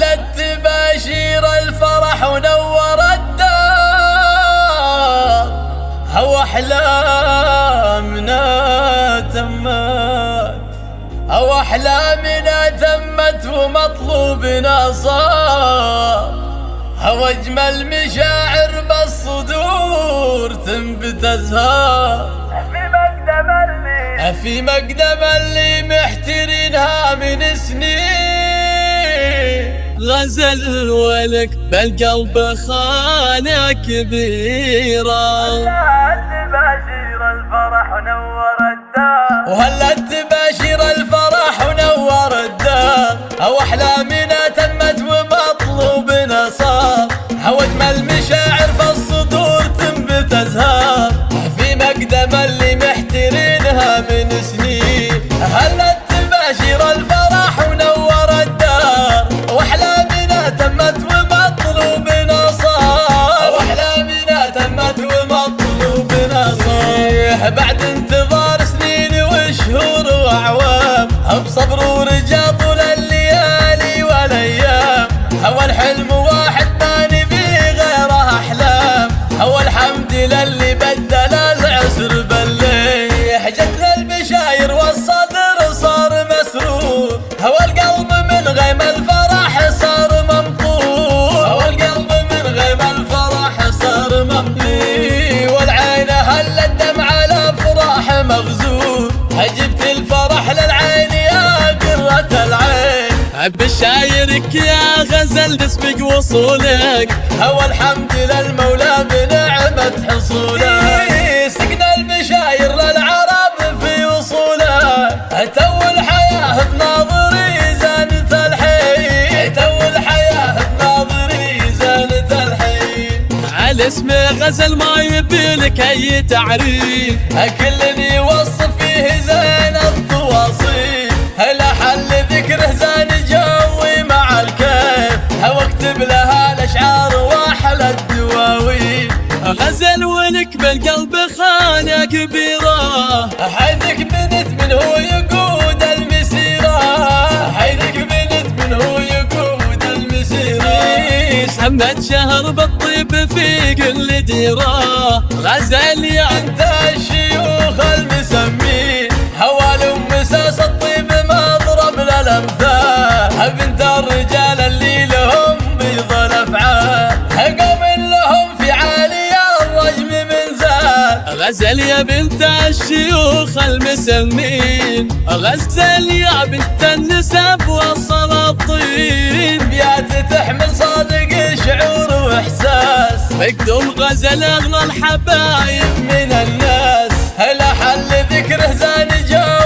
هلت تباشير الفرح ونور الدار، هو أحلامنا تمت، هو أحلامنا تمت ومطلوبنا صار، هو أجمل مشاعر بالصدور تنبت أزهار، في مقدم اللي محترينها من سنين. غزل ولك بالقلب خانة كبيرة، تباشير الفرح ونور الدار، وهلت تباشير الفرح ونور الدار، هو أحلامنا تمت ومطلوبنا صار، هو أجمل مشاعر في الصدور تنبت أزهار، في مقدم اللي محترينها من سنين. هلت تباشير الفرح ونور الدار، وأحلامنا تمت ومطلوبنا صار، وأحلامنا تمت ومطلوبنا صار، بعد انتظار سنين وشهور وأعوام، بصبر ورجا طول الليالي والأيام، هو الحلم واحد ما نبي غيره أحلام، هو الحمد للي بدل العسر بالليل، جتنا البشاير والصدر صار مسرور، هو القلب من غيم الفرح صار ممطور، هو القلب من غيم الفرح صار ممطور، والعين هل الدمع الافراح مغزور، جبت الفرح للعين يا قرة العين، بشايرك يا غزل تسبق وصولك، هو الحمد للمولى بنعمة حصولك، سقنا البشاير للعرب في وصولها، تو الحياة بناظري زانت الحين، تو الحياة بناظري زانت الحين، على اسم غزل ما يبيلك اي تعريف، كل يوصف فيه زين التواصيف، لحل ذكره زين جوي مع الكيف، هو اكتب لها الاشعار واحلى الدواوين، غزل ولك بالقلب خانة كبيرة، حيثك بنت من هو يقود المسيرة، حيثك بنت من هو يقود المسيرة، محمد شهر بالطيب في كل ديرة، غزل يا انت الشيوخ المسمين، هوال مساس الطيب مضرب للامثال، بنت الرجال اللي لهم بيض الافعال، قوم لهم في عالي الرجم منزال، غزل يا بنت الشيوخ المسمين، غزل يا بنت النسب والسلاطين، بيات تحمل صادق شعور واحساس، مقدوم غزل اغلى الحبايب من الناس، لحل ذكره زان جار